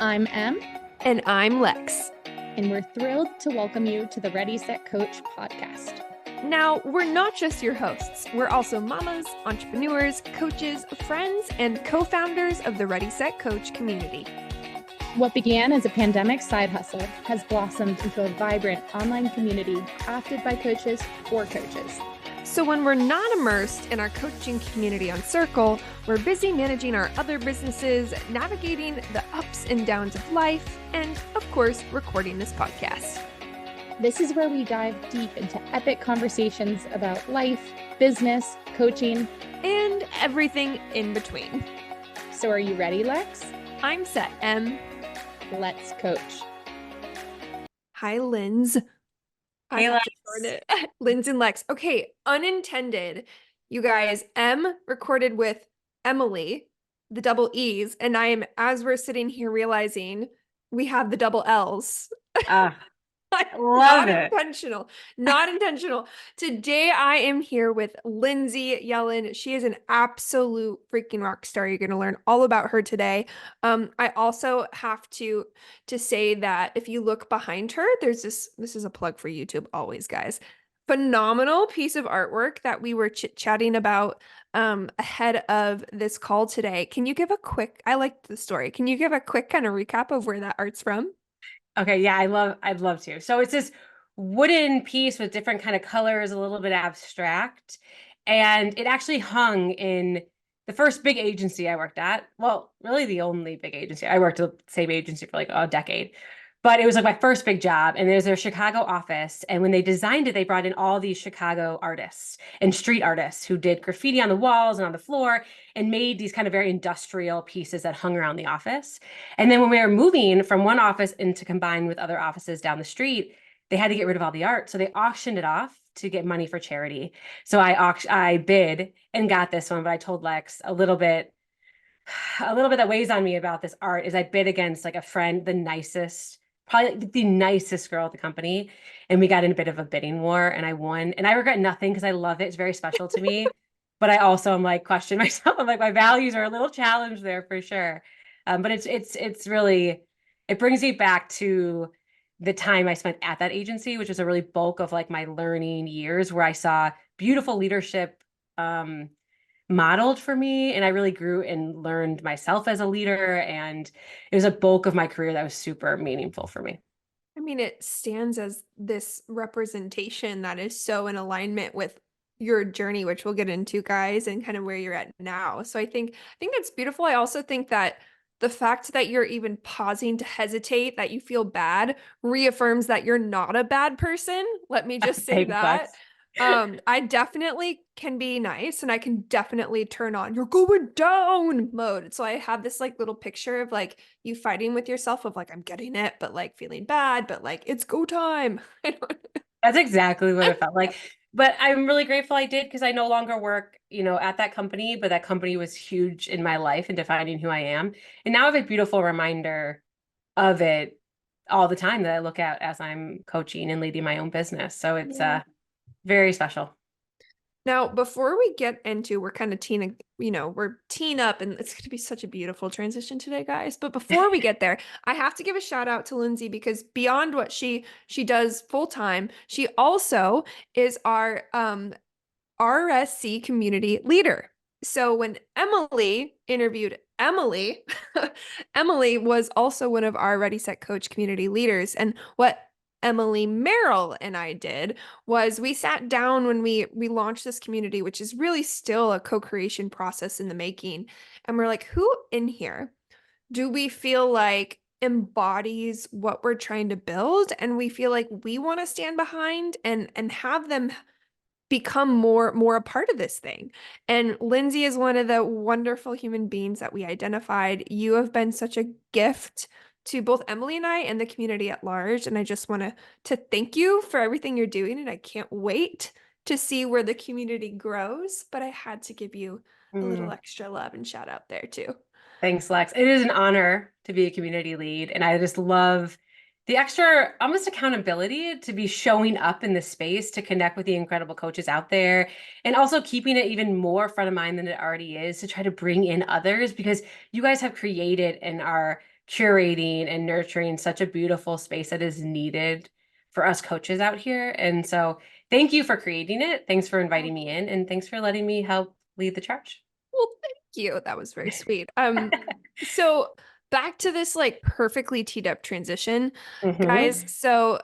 I'm Em, And I'm Lex. and we're thrilled to welcome you to the Ready, Set, Coach podcast. Now, we're not just your hosts. We're also mamas, entrepreneurs, coaches, friends, and co-founders of the Ready, Set, Coach community. What began as a pandemic side hustle has blossomed into a vibrant online community crafted by coaches for coaches. So when we're not immersed in our coaching community on Circle, we're busy managing our other businesses, navigating the ups and downs of life, and of course, recording this podcast. This is where we dive deep into epic conversations about life, business, coaching, and everything in between. So are you ready, Lex? I'm set, Em. Let's coach. Hi, Linz. Hey, Lex. Lindsay and Lex. Okay, unintended. You guys, M recorded with Emily, the double E's, and as we're sitting here realizing we have the double L's. Love it. Not intentional. Today I am here with Lindsay Yellin. She is an absolute freaking rock star. You're going to learn all about her today. I also have to say that if you look behind her, this is a plug for YouTube always, guys. Phenomenal piece of artwork that we were chit-chatting about ahead of this call today. Can you give I liked the story. Can you give a quick kind of recap of where that art's from? Okay, yeah, I'd love to. So it's this wooden piece with different kind of colors, a little bit abstract, and it actually hung in the first big agency I worked at. Well, really the only big agency. I worked at the same agency for like a decade, but it was like my first big job, and there's their Chicago office, and when they designed it, they brought in all these Chicago artists and street artists who did graffiti on the walls and on the floor and made these kind of very industrial pieces that hung around the office. And then when we were moving from one office into combine with other offices down the street, they had to get rid of all the art. So they auctioned it off to get money for charity. So I bid and got this one, but I told Lex a little bit that weighs on me about this art is I bid against like a friend, probably like the nicest girl at the company. And we got in a bit of a bidding war and I won. And I regret nothing because I love it. It's very special to me. But I also am like question myself. I'm like, my values are a little challenged there for sure. But it's really, it brings me back to the time I spent at that agency, which was a really bulk of like my learning years where I saw beautiful leadership modeled for me. And I really grew and learned myself as a leader. And it was a bulk of my career that was super meaningful for me. I mean, it stands as this representation that is so in alignment with your journey, which we'll get into, guys, and kind of where you're at now. So I think that's beautiful. I also think that the fact that you're even pausing to hesitate, that you feel bad, reaffirms that you're not a bad person. Let me just say that. I definitely can be nice and I can definitely turn on you're going down mode. So I have this like little picture of like you fighting with yourself of like, I'm getting it, but like feeling bad, but like it's go time. That's exactly what it felt like. But I'm really grateful I did because I no longer work, at that company, but that company was huge in my life and defining who I am. And now I have a beautiful reminder of it all the time that I look at as I'm coaching and leading my own business. So it's very special. Now, before we get into, we're kind of we're teeing up and it's going to be such a beautiful transition today, guys. But before we get there, I have to give a shout out to Lindsay because beyond what she does full time, she also is our RSC community leader. So when Emily interviewed Emily, Emily was also one of our Ready, Set, Coach community leaders. And what Emily Merrill and I did was we sat down when we launched this community, which is really still a co-creation process in the making. And we're like, who in here do we feel like embodies what we're trying to build? And we feel like we want to stand behind and have them become more a part of this thing. And Lindsay is one of the wonderful human beings that we identified. You have been such a gift to both Emily and I and the community at large. And I just want to thank you for everything you're doing. And I can't wait to see where the community grows. But I had to give you a little extra love and shout out there too. Thanks, Lex. It is an honor to be a community lead. And I just love the extra almost accountability to be showing up in the space to connect with the incredible coaches out there, and also keeping it even more front of mind than it already is to try to bring in others, because you guys have created and are curating and nurturing such a beautiful space that is needed for us coaches out here. And so thank you for creating it. Thanks for inviting me in, and thanks for letting me help lead the charge. Well, thank you. That was very sweet. So back to this like perfectly teed up transition, guys. So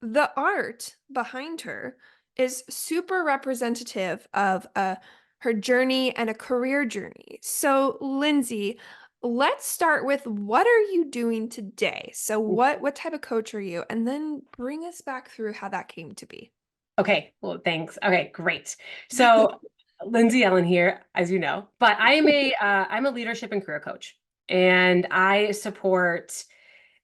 the art behind her is super representative of her journey and a career journey. So, Lindsay, let's start with what are you doing today? So, what type of coach are you? And then bring us back through how that came to be. Okay, well, thanks. Okay, great. So Lindsay Yellin here, as you know, but I am I'm a leadership and career coach, and I support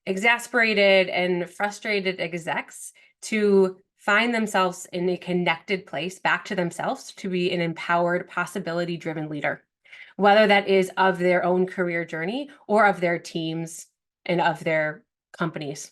exasperated and frustrated execs to find themselves in a connected place back to themselves to be an empowered, possibility-driven leader, whether that is of their own career journey or of their teams and of their companies.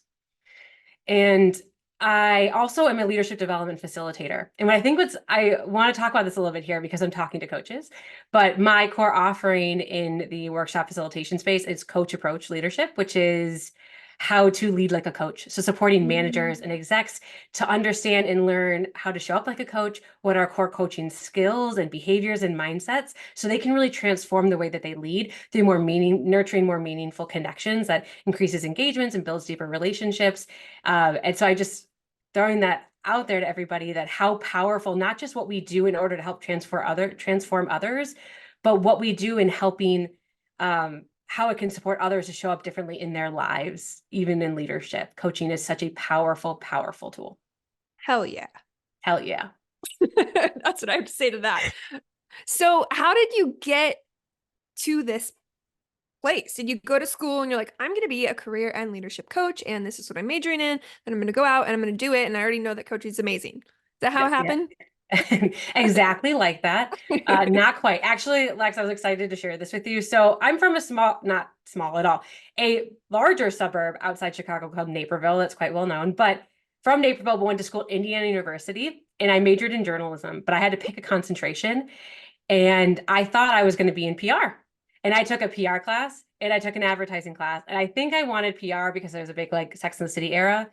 And I also am a leadership development facilitator. And I want to talk about this a little bit here because I'm talking to coaches, but my core offering in the workshop facilitation space is coach approach leadership, which is how to lead like a coach. So supporting managers and execs to understand and learn how to show up like a coach, what are core coaching skills and behaviors and mindsets, so they can really transform the way that they lead through nurturing more meaningful connections that increases engagements and builds deeper relationships. And so I just throwing that out there to everybody, that how powerful, not just what we do in order to help transform others, but what we do in helping how it can support others to show up differently in their lives, even in leadership. Coaching is such a powerful, powerful tool. Hell yeah. Hell yeah. That's what I have to say to that. So, how did you get to this place? Did you go to school and you're like, I'm going to be a career and leadership coach, and this is what I'm majoring in, and I'm going to go out and I'm going to do it, and I already know that coaching is amazing? Is that how it happened? Exactly like that. Not quite. Actually, Lex, I was excited to share this with you. So I'm from not small at all, a larger suburb outside Chicago called Naperville. That's quite well known. But from Naperville, but went to school at Indiana University, and I majored in journalism, but I had to pick a concentration. And I thought I was going to be in PR. And I took a PR class and I took an advertising class. And I think I wanted PR because there was a big like Sex and the City era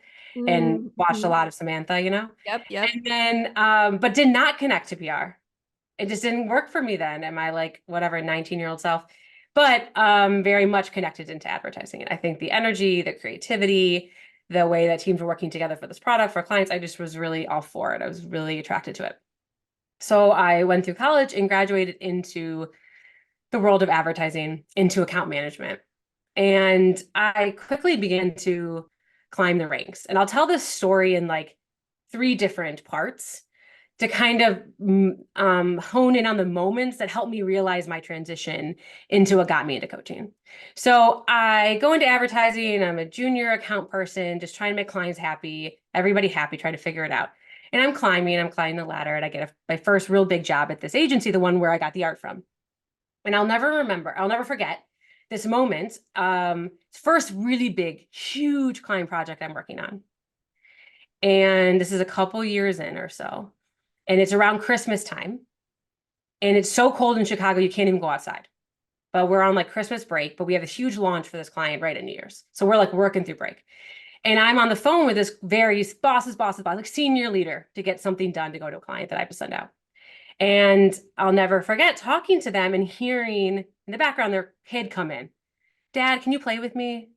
and watched a lot of Samantha, you know? Yep. And then, but did not connect to PR. It just didn't work for me then. Am I like, whatever, 19-year-old self? But very much connected into advertising. And I think the energy, the creativity, the way that teams were working together for this product, for clients, I just was really all for it. I was really attracted to it. So I went through college and graduated into the world of advertising, into account management. And I quickly began to climb the ranks. And I'll tell this story in like 3 different parts to kind of hone in on the moments that helped me realize my transition into what got me into coaching. So I go into advertising. I'm a junior account person, just trying to make clients happy, everybody happy, trying to figure it out. And I'm climbing the ladder, and I get my first real big job at this agency, the one where I got the art from. And I'll never forget this moment. First really big, huge client project I'm working on. And this is a couple years in or so. And it's around Christmas time. And it's so cold in Chicago, you can't even go outside. But we're on like Christmas break, but we have this huge launch for this client right at New Year's. So we're like working through break. And I'm on the phone with this various boss's boss, like senior leader, to get something done to go to a client that I have to send out. And I'll never forget talking to them and hearing in the background their kid come in. Dad, can you play with me?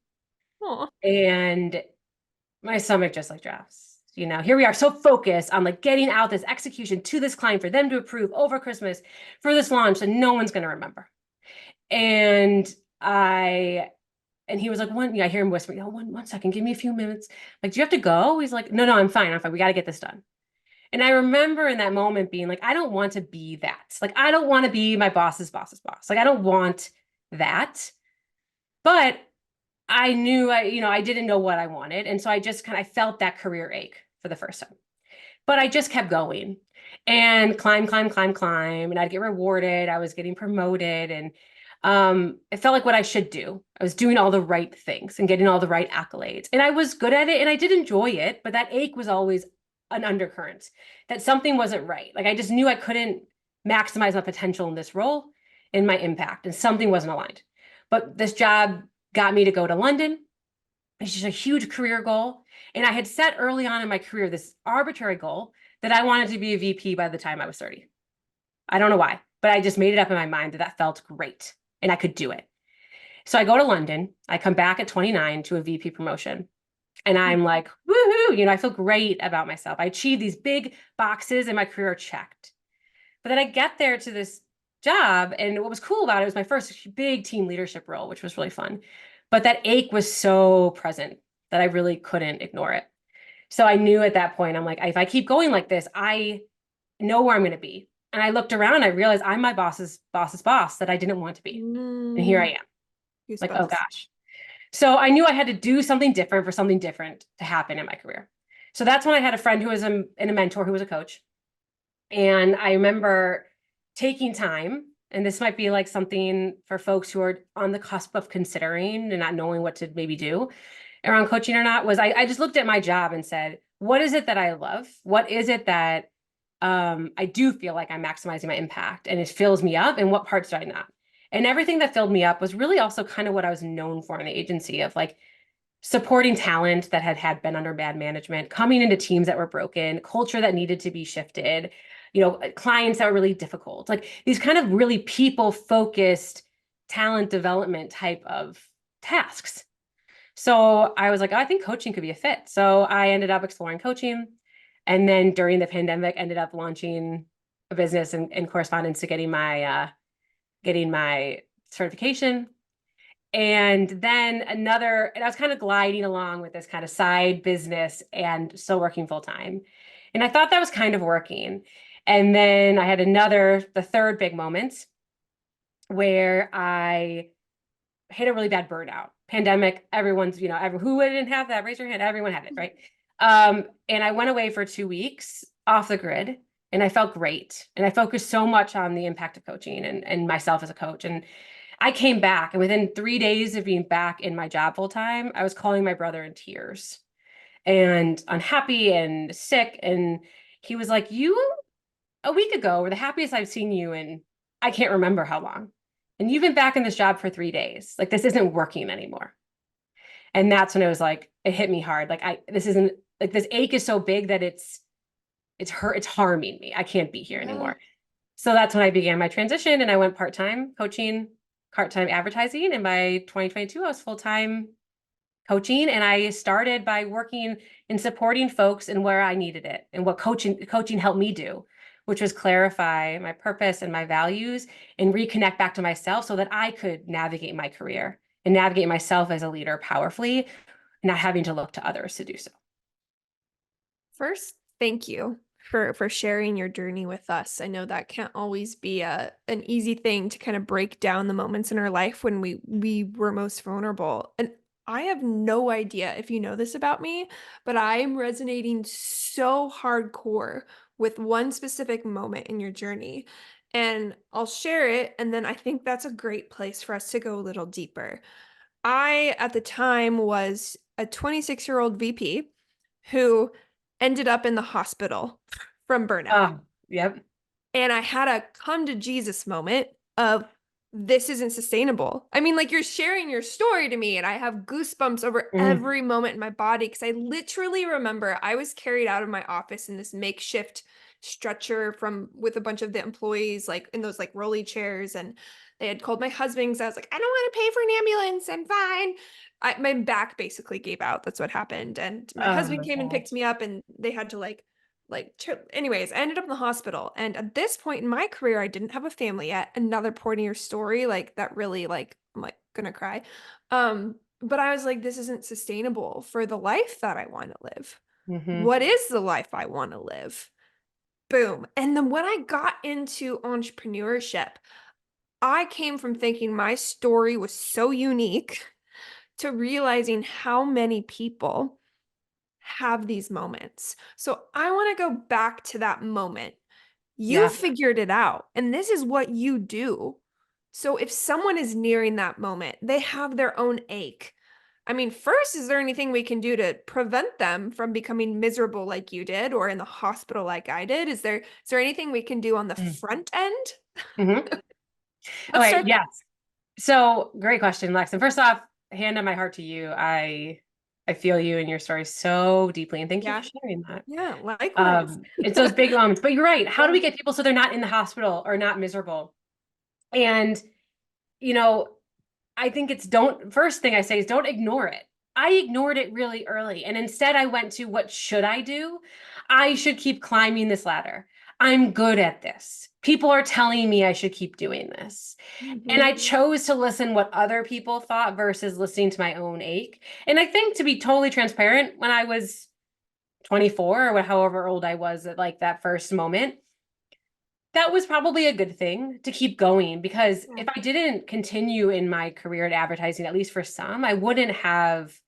Aww. And my stomach just like drops. You know, here we are so focused on like getting out this execution to this client for them to approve over Christmas for this launch that no one's going to remember. And he was like, I hear him whispering, one second, give me a few minutes. Like, do you have to go? He's like, no, I'm fine. We got to get this done. And I remember in that moment being like, I don't want to be that. Like, I don't want to be my boss's boss's boss. Like, I don't want that. But I knew I didn't know what I wanted. And so I just I felt that career ache for the first time. But I just kept going and climb. And I'd get rewarded. I was getting promoted. And it felt like what I should do. I was doing all the right things and getting all the right accolades. And I was good at it and I did enjoy it. But that ache was always an undercurrent, that something wasn't right. Like I just knew I couldn't maximize my potential in this role and my impact, and something wasn't aligned. But this job got me to go to London. It's just a huge career goal. And I had set early on in my career this arbitrary goal that I wanted to be a VP by the time I was 30. I don't know why, but I just made it up in my mind that felt great and I could do it. So I go to London. I come back at 29 to a VP promotion. And I'm like, woohoo, I feel great about myself. I achieved these big boxes and my career checked. But then I get there to this job, and what was cool about it was my first big team leadership role, which was really fun. But that ache was so present that I really couldn't ignore it. So I knew at that point, I'm like, if I keep going like this, I know where I'm going to be. And I looked around, I realized I'm my boss's boss that I didn't want to be. And here I am. Like, oh gosh. So I knew I had to do something different for something different to happen in my career. So that's when I had a friend who was and a mentor who was a coach. And I remember taking time, and this might be like something for folks who are on the cusp of considering and not knowing what to maybe do around coaching or not, was I just looked at my job and said, what is it that I love? What is it that I do feel like I'm maximizing my impact and it fills me up, and what parts do I not? And everything that filled me up was really also kind of what I was known for in the agency, of like supporting talent that had been under bad management, coming into teams that were broken, culture that needed to be shifted, clients that were really difficult, like these kind of really people-focused talent development type of tasks. So I was like, oh, I think coaching could be a fit. So I ended up exploring coaching. And then during the pandemic, ended up launching a business in correspondence to getting my certification. And then and I was kind of gliding along with this kind of side business and still working full time. And I thought that was kind of working. And then I had the third big moment where I hit a really bad burnout. Pandemic, everyone's, who didn't have that? Raise your hand. Everyone had it, right? And I went away for 2 weeks off the grid, and I felt great. And I focused so much on the impact of coaching and myself as a coach. And I came back, and within 3 days of being back in my job full time, I was calling my brother in tears and unhappy and sick. And he was like, "You, a week ago, were the happiest I've seen you in I can't remember how long. And you've been back in this job for 3 days. Like, this isn't working anymore." And that's when it was like, it hit me hard. Like, this isn't, like, this ache is so big that it's harming me. I can't be here anymore. So that's when I began my transition, and I went part-time coaching, part-time advertising. And by 2022, I was full-time coaching. And I started by working and supporting folks in where I needed it and what coaching helped me do, which was clarify my purpose and my values and reconnect back to myself so that I could navigate my career and navigate myself as a leader powerfully, not having to look to others to do so. First, thank you for sharing your journey with us. I know that can't always be an easy thing to kind of break down the moments in our life when we were most vulnerable. And I have no idea if you know this about me, but I am resonating so hardcore with one specific moment in your journey. And I'll share it, and then I think that's a great place for us to go a little deeper. I, at the time, was a 26-year-old VP who ended up in the hospital from burnout. Yep. And I had a come to Jesus moment of, this isn't sustainable. I mean, like, you're sharing your story to me, and I have goosebumps over every moment in my body, because I literally remember I was carried out of my office in this makeshift stretcher with a bunch of the employees, like in those like rolly chairs, and they had called my husband, so I was like, I don't want to pay for an ambulance, I'm fine. My back basically gave out. That's what happened. And my husband came and picked me up, and they had to anyways, I ended up in the hospital. And at this point in my career, I didn't have a family yet. Another point in your story, like, that really, like, I'm like gonna cry. But I was like, this isn't sustainable for the life that I want to live. What is the life I want to live? Boom. And then when I got into entrepreneurship, I came from thinking my story was so unique to realizing how many people have these moments. So I want to go back to that moment. You figured it out, and this is what you do. So if someone is nearing that moment, they have their own ache. I mean, first, is there anything we can do to prevent them from becoming miserable like you did, or in the hospital like I did? Is there anything we can do on the front end? Okay, yes. So great question, Lex. And first off, hand on my heart to you. I feel you in your story so deeply, and thank you Yeah. for sharing that. Yeah, likewise. It's those big moments, but you're right. How do we Yeah. get people so they're not in the hospital or not miserable? And, you know, I think first thing I say is don't ignore it. I ignored it really early. And instead I went to, what should I do? I should keep climbing this ladder. I'm good at this. People are telling me I should keep doing this. And I chose to listen what other people thought versus listening to my own ache. And I think, to be totally transparent, when I was 24 or however old I was at like that first moment, that was probably a good thing to keep going, because Yeah. if I didn't continue in my career in advertising, at least for some, I wouldn't have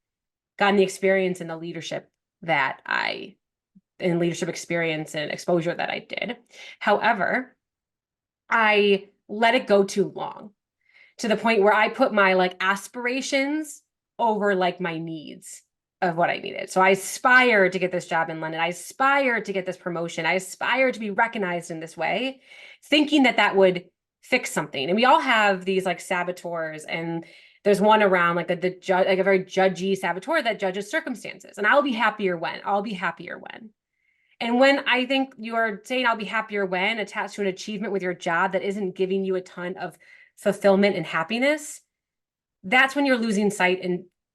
gotten the experience and the leadership experience and exposure that I did. However, I let it go too long, to the point where I put my like aspirations over like my needs of what I needed. So I aspired to get this job in London. I aspired to get this promotion. I aspired to be recognized in this way, thinking that that would fix something. And we all have these like saboteurs, and there's one around like the judge, like a very judgy saboteur that judges circumstances. And I'll be happier when. And when I think you are saying I'll be happier when attached to an achievement with your job that isn't giving you a ton of fulfillment and happiness, that's when you're losing sight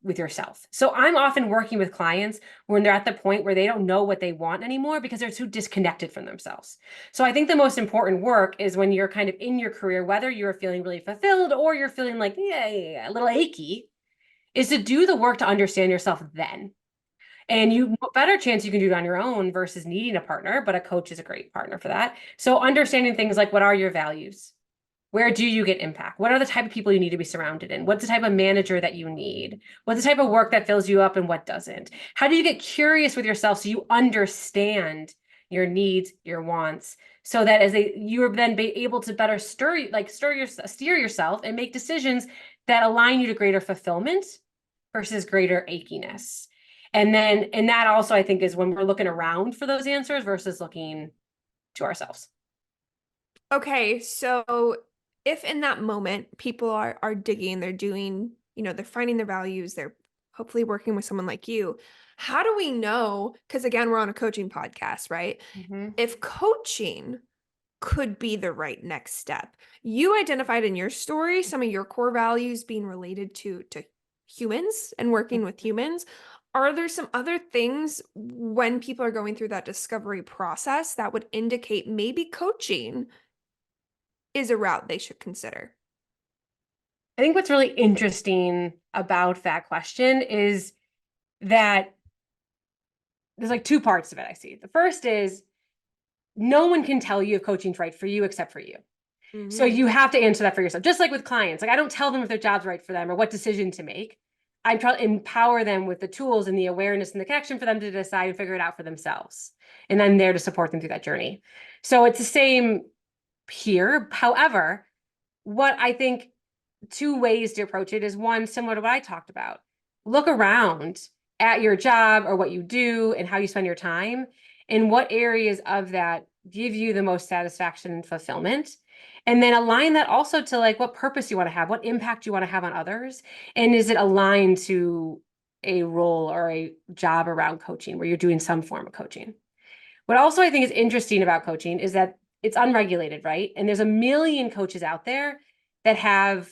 with yourself. So I'm often working with clients when they're at the point where they don't know what they want anymore because they're too disconnected from themselves. So I think the most important work is when you're kind of in your career, whether you're feeling really fulfilled or you're feeling like, a little achy, is to do the work to understand yourself then. And you better chance you can do it on your own versus needing a partner, but a coach is a great partner for that. So understanding things like, what are your values? Where do you get impact? What are the type of people you need to be surrounded in? What's the type of manager that you need? What's the type of work that fills you up and what doesn't? How do you get curious with yourself so you understand your needs, your wants, so that you're then be able to better steer yourself and make decisions that align you to greater fulfillment versus greater achiness. And that also, I think, is when we're looking around for those answers versus looking to ourselves. Okay, so if in that moment people are digging, they're doing, they're finding their values, they're hopefully working with someone like you, how do we know? Because again, we're on a coaching podcast, right? If coaching could be the right next step. You identified in your story some of your core values being related to humans and working with humans. Are there some other things when people are going through that discovery process that would indicate maybe coaching is a route they should consider? I think what's really interesting about that question is that there's like two parts of it I see. The first is, no one can tell you if coaching's right for you except for you. So you have to answer that for yourself. Just like with clients, like I don't tell them if their job's right for them or what decision to make. I try to empower them with the tools and the awareness and the connection for them to decide and figure it out for themselves. And I'm there to support them through that journey. So it's the same here. However, what I think, two ways to approach it is, one, similar to what I talked about. Look around at your job or what you do and how you spend your time, and what areas of that give you the most satisfaction and fulfillment. And then align that also to like what purpose you want to have, what impact you want to have on others. And is it aligned to a role or a job around coaching where you're doing some form of coaching? What also I think is interesting about coaching is that it's unregulated, right? And there's a million coaches out there that have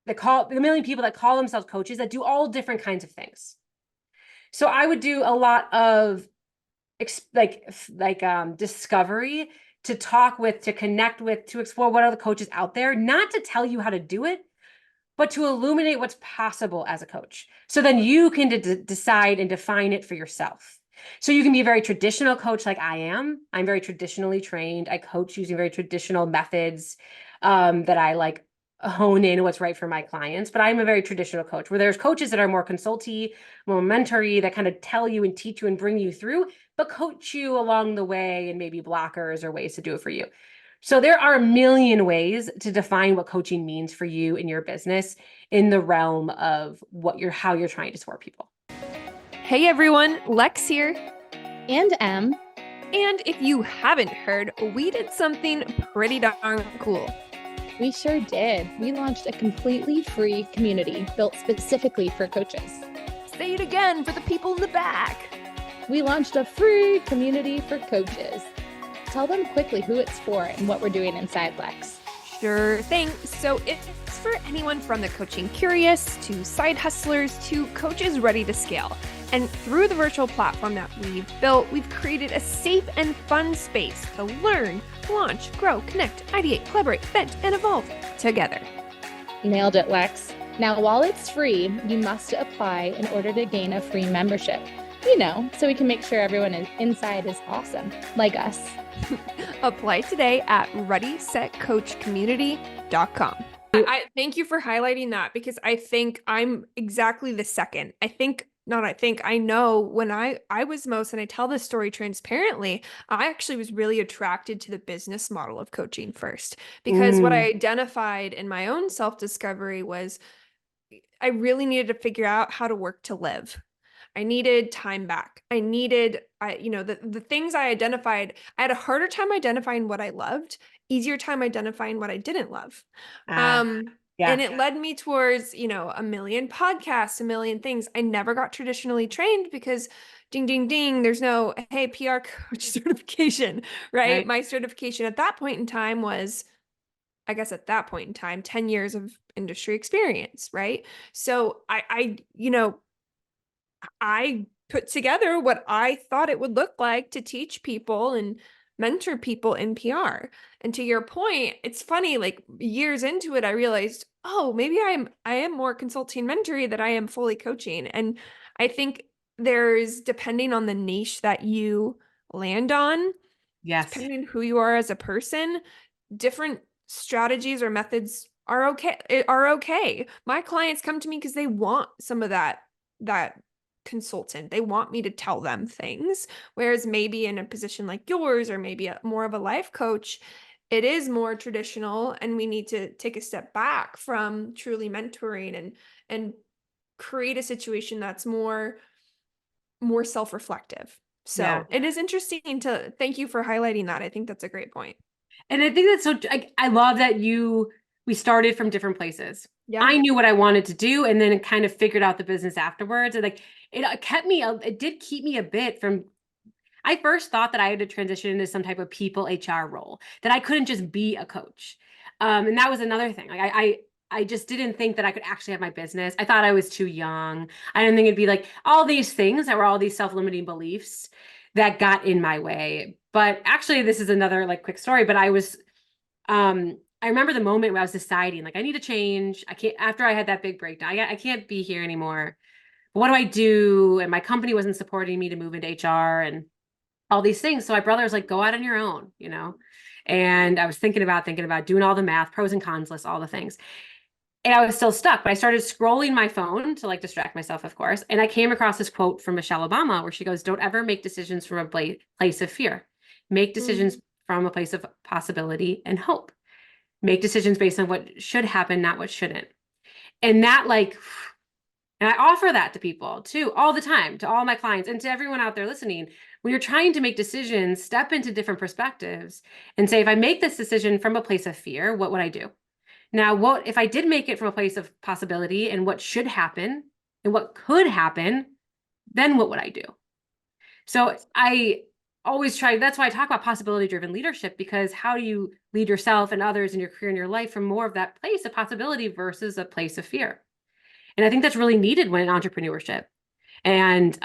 a million people that call themselves coaches that do all different kinds of things. So I would do a lot of discovery, to talk with, to connect with, to explore what are the coaches out there, not to tell you how to do it, but to illuminate what's possible as a coach. So then you can decide and define it for yourself. So you can be a very traditional coach like I am. I'm very traditionally trained. I coach using very traditional methods that I like hone in what's right for my clients. But I'm a very traditional coach, where there's coaches that are more consulty, more mentory, that kind of tell you and teach you and bring you through, but coach you along the way, and maybe blockers or ways to do it for you. So there are a million ways to define what coaching means for you in your business in the realm of how you're trying to support people. Hey everyone, Lex here. And Em. And if you haven't heard, we did something pretty darn cool. We sure did. We launched a completely free community built specifically for coaches. Say it again for the people in the back. We launched a free community for coaches. Tell them quickly who it's for and what we're doing inside, Lex. Sure thing. So it's for anyone from the coaching curious to side hustlers to coaches ready to scale. And through the virtual platform that we've built, we've created a safe and fun space to learn, launch, grow, connect, ideate, collaborate, vent, and evolve together. Nailed it, Lex. Now, while it's free, you must apply in order to gain a free membership. You know, so we can make sure everyone inside is awesome, like us. Apply today at readysetcoachcommunity.com. I thank you for highlighting that because I think I'm exactly the second. I know when I was most, and I tell this story transparently, I actually was really attracted to the business model of coaching first, because what I identified in my own self-discovery was I really needed to figure out how to work to live. I needed time back. The things I identified, I had a harder time identifying what I loved, easier time identifying what I didn't love. And it led me towards, a million podcasts, a million things. I never got traditionally trained because ding, ding, ding, there's no, hey, PR coach certification, right? My certification at that point in time was, 10 years of industry experience, right? So I put together what I thought it would look like to teach people and mentor people in PR. And to your point, it's funny, like years into it, I realized, oh, maybe I am more consulting mentoring than I am fully coaching. And I think there's, depending on the niche that you land on, depending on who you are as a person, different strategies or methods are okay. My clients come to me because they want some of that consultant. They want me to tell them things. Whereas maybe in a position like yours, or maybe more of a life coach, it is more traditional, and we need to take a step back from truly mentoring and create a situation that's more self-reflective. So it is interesting to thank you for highlighting that. I think that's a great point. And I think that's so, I love that we started from different places. Yeah. I knew what I wanted to do, and then it kind of figured out the business afterwards. And it did keep me a bit from, I first thought that I had to transition into some type of people HR role, that I couldn't just be a coach. And that was another thing. Like I just didn't think that I could actually have my business. I thought I was too young. I didn't think it'd be like all these things that were all these self-limiting beliefs that got in my way. But actually, this is another like quick story, but I remember the moment where I was deciding, like, I need to change. I can't, after I had that big breakdown, I can't be here anymore. What do I do? And my company wasn't supporting me to move into HR and all these things. So my brother was like, go out on your own, And I was thinking about doing all the math, pros and cons lists, all the things. And I was still stuck, but I started scrolling my phone to like distract myself, of course. And I came across this quote from Michelle Obama where she goes, don't ever make decisions from a place of fear. Make decisions from a place of possibility and hope. Make decisions based on what should happen, not what shouldn't. And that and I offer that to people too, all the time, to all my clients and to everyone out there listening. When you're trying to make decisions, step into different perspectives and say, if I make this decision from a place of fear, what would I do? Now, what if I did make it from a place of possibility and what should happen and what could happen, then what would I do? So I always try, that's why I talk about possibility-driven leadership, because how do you lead yourself and others in your career and your life from more of that place of possibility versus a place of fear? And I think that's really needed when in entrepreneurship. And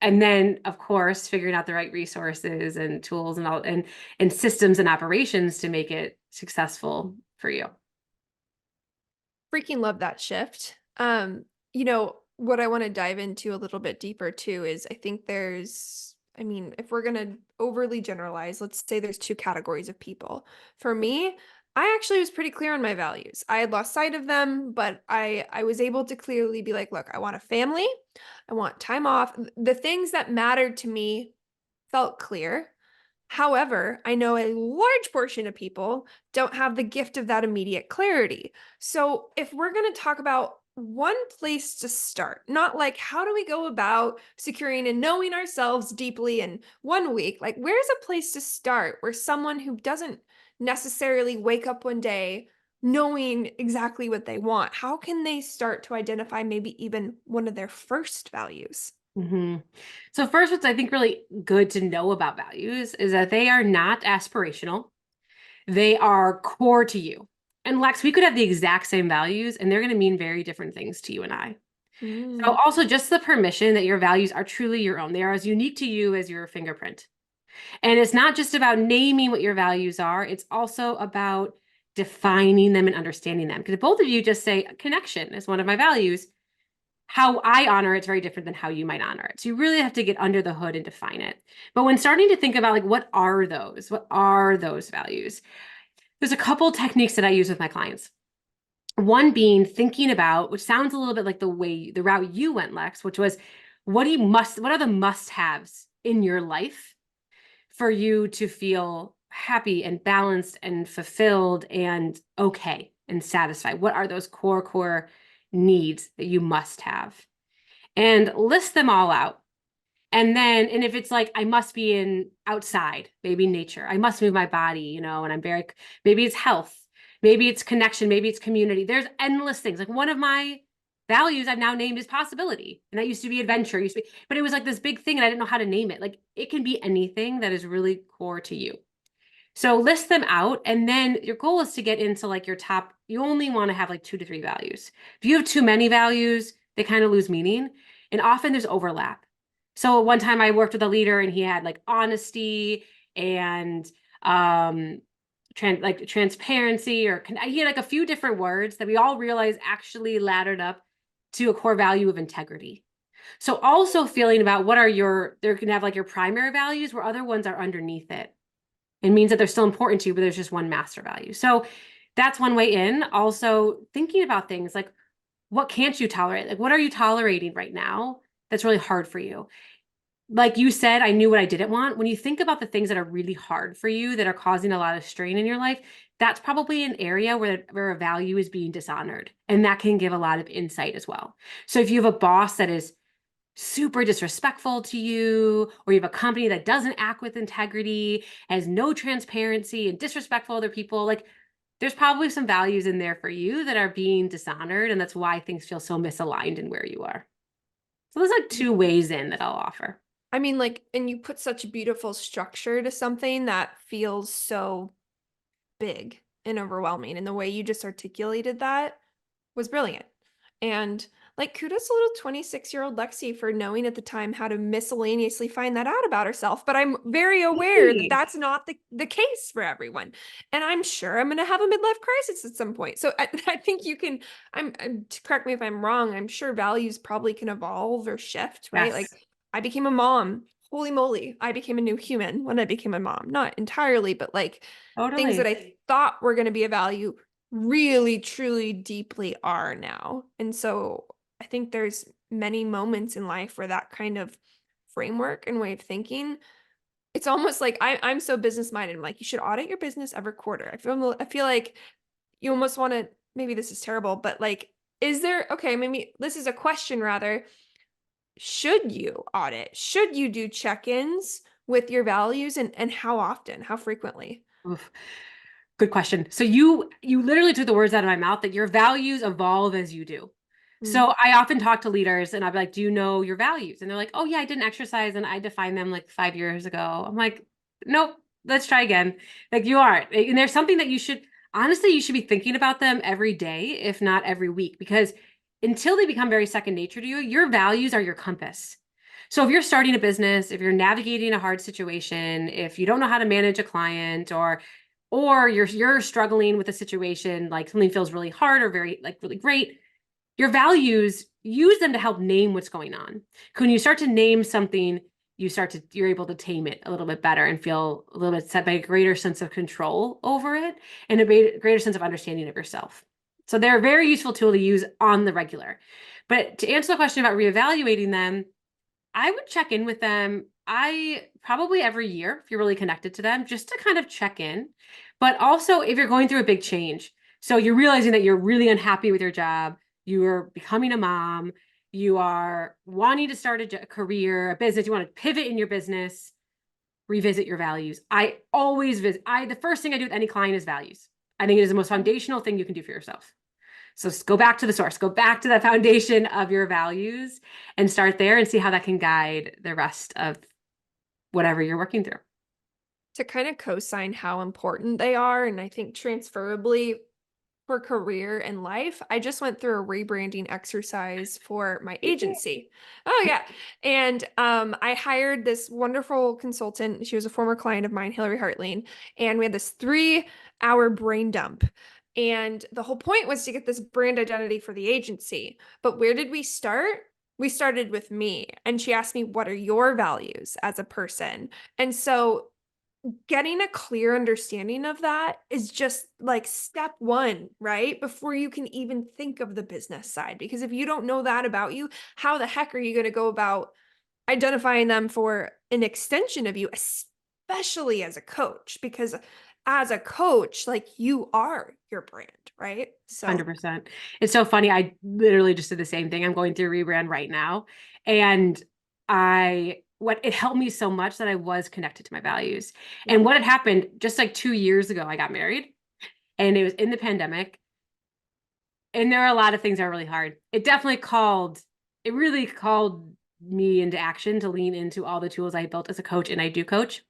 then, of course, figuring out the right resources and tools and all and systems and operations to make it successful for you. Freaking love that shift. What I want to dive into a little bit deeper too is I think if we're going to overly generalize, let's say there's two categories of people. For me, I actually was pretty clear on my values. I had lost sight of them, but I was able to clearly be like, look, I want a family. I want time off. The things that mattered to me felt clear. However, I know a large portion of people don't have the gift of that immediate clarity. So if we're going to talk about one place to start, not like how do we go about securing and knowing ourselves deeply in 1 week, like where's a place to start where someone who doesn't necessarily wake up one day knowing exactly what they want, how can they start to identify maybe even one of their first values? Mm-hmm. So first, what's I think really good to know about values is that they are not aspirational. They are core to you. And Lex, we could have the exact same values and they're going to mean very different things to you and I. So Mm. also just the permission that your values are truly your own. They are as unique to you as your fingerprint. And it's not just about naming what your values are, it's also about defining them and understanding them. Because if both of you just say connection is one of my values, how I honor it's very different than how you might honor it. So you really have to get under the hood and define it. But when starting to think about like what are those? What are those values? There's a couple techniques that I use with my clients. One being thinking about, which sounds a little bit like the route you went, Lex, which was what are the must-haves in your life for you to feel happy and balanced and fulfilled and okay and satisfied? What are those core needs that you must have? And list them all out. And then, and if it's like, I must be in outside, maybe nature, I must move my body, you know, and maybe it's health, maybe it's connection, maybe it's community. There's endless things. Like one of my values I've now named is possibility. And that used to be adventure, but it was like this big thing and I didn't know how to name it. Like it can be anything that is really core to you. So list them out. And then your goal is to get into like your top, you only want to have like 2 to 3 values. If you have too many values, they kind of lose meaning. And often there's overlap. So one time I worked with a leader and he had like honesty and transparency, or he had like a few different words that we all realized actually laddered up to a core value of integrity. So also feeling about they're going to have like your primary values where other ones are underneath it. It means that they're still important to you, but there's just one master value. So that's one way in. Also thinking about things like, what can't you tolerate? Like, what are you tolerating right now that's really hard for you? Like you said, I knew what I didn't want. When you think about the things that are really hard for you, that are causing a lot of strain in your life, that's probably an area where a value is being dishonored. And that can give a lot of insight as well. So if you have a boss that is super disrespectful to you, or you have a company that doesn't act with integrity, has no transparency and disrespectful to other people, like there's probably some values in there for you that are being dishonored. And that's why things feel so misaligned in where you are. So there's like 2 ways in that I'll offer. I mean, like, and you put such beautiful structure to something that feels so big and overwhelming. And the way you just articulated that was brilliant. And like, kudos to little 26-year-old Lexi for knowing at the time how to miscellaneously find that out about herself. But I'm very aware that that's not the case for everyone. And I'm sure I'm going to have a midlife crisis at some point. So I think you can, correct me if I'm wrong, I'm sure values probably can evolve or shift, right? Yes. Like I became a mom. Holy moly, I became a new human when I became a mom. Not entirely, but like things that I thought were going to be a value really, truly, deeply are now. And so I think there's many moments in life where that kind of framework and way of thinking, it's almost like I'm so business minded. I'm like, you should audit your business every quarter. I feel like you almost want to, maybe this is terrible, but like, maybe this is a question rather. Should you audit? Should you do check-ins with your values, and how often, how frequently? Oof. Good question. So you literally took the words out of my mouth that your values evolve as you do. So I often talk to leaders and I'll be like, do you know your values? And they're like, oh yeah, I didn't exercise and I defined them like 5 years ago. I'm like, nope, let's try again. Like you aren't. And there's something that you should be thinking about them every day, if not every week, because until they become very second nature to you, your values are your compass. So if you're starting a business, if you're navigating a hard situation, if you don't know how to manage a client, or you're struggling with a situation, like something feels really hard or really great, your values, use them to help name what's going on. When you start to name something, you're able to tame it a little bit better and feel a little bit set by a greater sense of control over it and a greater sense of understanding of yourself. So they're a very useful tool to use on the regular. But to answer the question about reevaluating them, I would check in with them. I probably every year, if you're really connected to them, just to kind of check in. But also if you're going through a big change, so you're realizing that you're really unhappy with your job, you are becoming a mom, you are wanting to start a career, a business, you want to pivot in your business, revisit your values. I always the first thing I do with any client is values. I think it is the most foundational thing you can do for yourself. So go back to the source, go back to the foundation of your values and start there and see how that can guide the rest of whatever you're working through. To kind of co-sign how important they are, and I think transferably for career and life, I just went through a rebranding exercise for my agency. Oh yeah. And I hired this wonderful consultant. She was a former client of mine, Hillary Hartling, and we had this 3-hour brain dump. And the whole point was to get this brand identity for the agency. But where did we start? We started with me. And she asked me, what are your values as a person? And so getting a clear understanding of that is just like step one, right? Before you can even think of the business side. Because if you don't know that about you, how the heck are you going to go about identifying them for an extension of you, especially as a coach? Because as a coach, like you are your brand, right? So 100%. It's so funny. I literally just did the same thing. I'm going through rebrand right now. And what it helped me so much that I was connected to my values. And what had happened just like 2 years ago, I got married and it was in the pandemic. And there are a lot of things that are really hard. It really called me into action to lean into all the tools I built as a coach, and I do coach.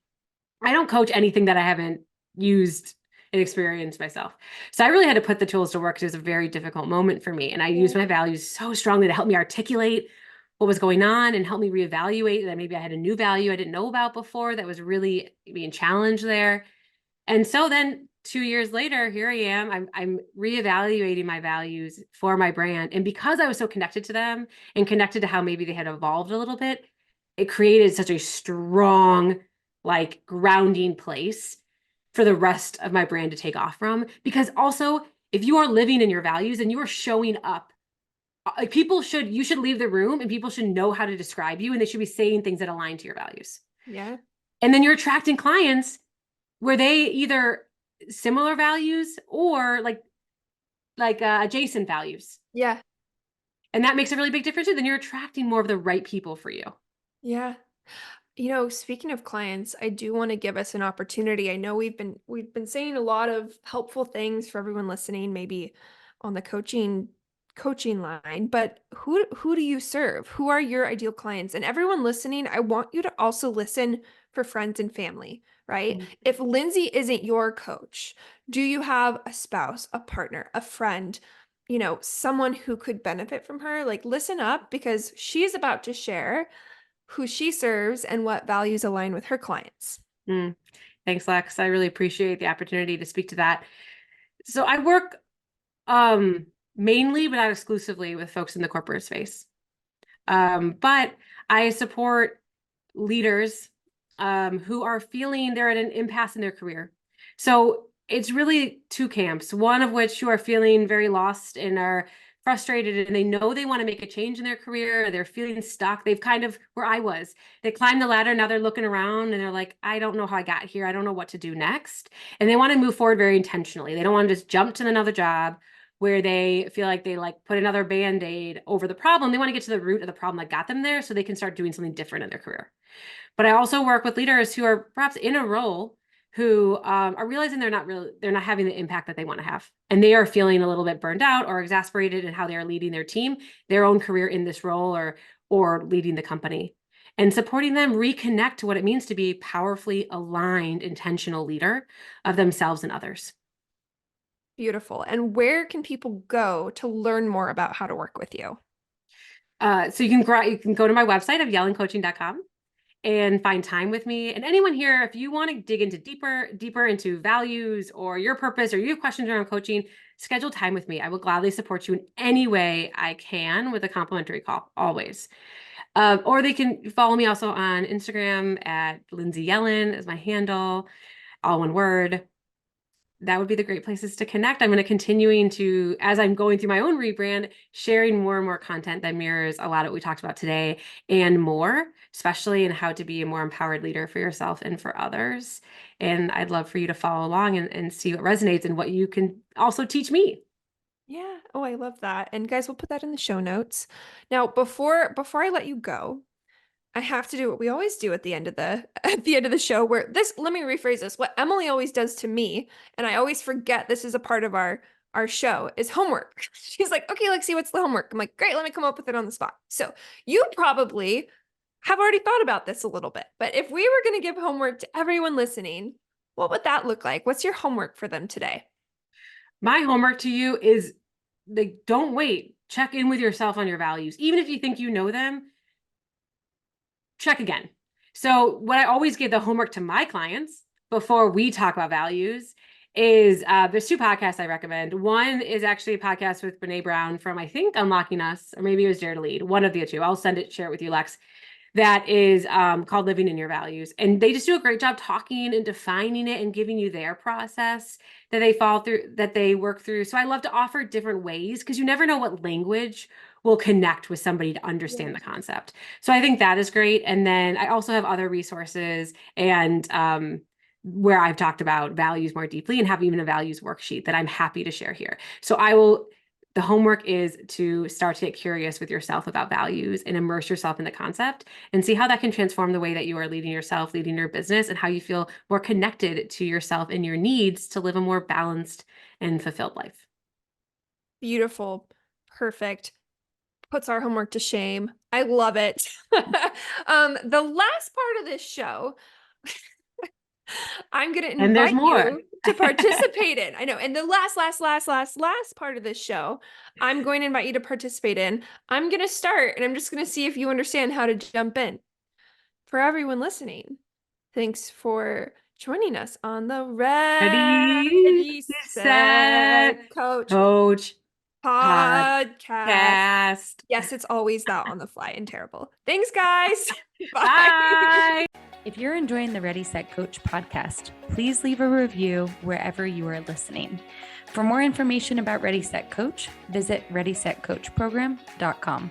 I don't coach anything that I haven't used and experienced myself. So I really had to put the tools to work. It was a very difficult moment for me. And I used my values so strongly to help me articulate what was going on and help me reevaluate that maybe I had a new value I didn't know about before that was really being challenged there. And so then 2 years later, here I am. I'm reevaluating my values for my brand. And because I was so connected to them and connected to how maybe they had evolved a little bit, it created such a strong, like grounding place for the rest of my brand to take off from. Because also, if you are living in your values and you are showing up, like you should leave the room and people should know how to describe you and they should be saying things that align to your values. yeah. And then you're attracting clients where they either similar values or like adjacent values. Yeah. And that makes a really big difference too. Then you're attracting more of the right people for you. Yeah. You know, speaking of clients, I do want to give us an opportunity. I know we've been saying a lot of helpful things for everyone listening, maybe on the coaching line, but who do you serve? Who are your ideal clients? And everyone listening, I want you to also listen for friends and family, right? Mhm. If Lindsay isn't your coach, do you have a spouse, a partner, a friend, someone who could benefit from her? Like listen up because she's about to share who she serves and what values align with her clients. Mm. Thanks, Lex. I really appreciate the opportunity to speak to that. So I work mainly, but not exclusively, with folks in the corporate space. But I support leaders who are feeling they're at an impasse in their career. So it's really two camps, one of which who are feeling very lost and are frustrated and they know they want to make a change in their career. They're feeling stuck. They've kind of where I was. They climbed the ladder. Now they're looking around and they're like, I don't know how I got here. I don't know what to do next. And they want to move forward very intentionally. They don't want to just jump to another job where they feel like they like put another band-aid over the problem. They want to get to the root of the problem that got them there so they can start doing something different in their career. But I also work with leaders who are perhaps in a role who are realizing they're not having the impact that they want to have. And they are feeling a little bit burned out or exasperated in how they are leading their team, their own career in this role or leading the company. And supporting them reconnect to what it means to be a powerfully aligned, intentional leader of themselves and others. Beautiful. And where can people go to learn more about how to work with you? So you can go to my website of yellincoaching.com and find time with me. And anyone here, if you want to dig into deeper into values or your purpose, or you have questions around coaching, schedule time with me. I will gladly support you in any way I can with a complimentary call, always. Or they can follow me also on Instagram at Lindsay Yellin is my handle, all one word. That would be the great places to connect. I'm going to continuing to, as I'm going through my own rebrand, sharing more and more content that mirrors a lot of what we talked about today and more, especially in how to be a more empowered leader for yourself and for others. And I'd love for you to follow along and see what resonates and what you can also teach me. Yeah. Oh, I love that. And guys, we'll put that in the show notes. Now, before I let you go, I have to do what we always do at the end of the show, where let me rephrase this. What Emily always does to me, and I always forget this is a part of our show, is homework. She's like, okay, Lexi, what's the homework? I'm like, great, let me come up with it on the spot. So you probably have already thought about this a little bit, but if we were going to give homework to everyone listening, what would that look like? What's your homework for them today? My homework to you is, like, don't wait. Check in with yourself on your values. Even if you think you know them, check again. So what I always give the homework to my clients before we talk about values is there's two podcasts I recommend. One is actually a podcast with Brene Brown from, I think, Unlocking Us, or maybe it was Dare to Lead, one of the two. I'll share it with you, Lex. That is called Living in Your Values. And they just do a great job talking and defining it and giving you their process that they work through. So I love to offer different ways, because you never know what language will connect with somebody to understand the concept. So I think that is great. And then I also have other resources and where I've talked about values more deeply, and have even a values worksheet that I'm happy to share here. So the homework is to start to get curious with yourself about values and immerse yourself in the concept and see how that can transform the way that you are leading yourself, leading your business, and how you feel more connected to yourself and your needs to live a more balanced and fulfilled life. Beautiful. Perfect. Puts our homework to shame. I love it. The last part of this show, I'm going to invite you to participate in. I know. And the last part of this show, I'm going to invite you to participate in. I'm going to start, and I'm just going to see if you understand how to jump in. For everyone listening, thanks for joining us on the Ready, Set, Coach podcast. Yes, it's always that on the fly and terrible. Thanks, guys. Bye. If you're enjoying the Ready, Set, Coach podcast, please leave a review wherever you are listening. For more information about Ready, Set, Coach, visit readysetcoachprogram.com.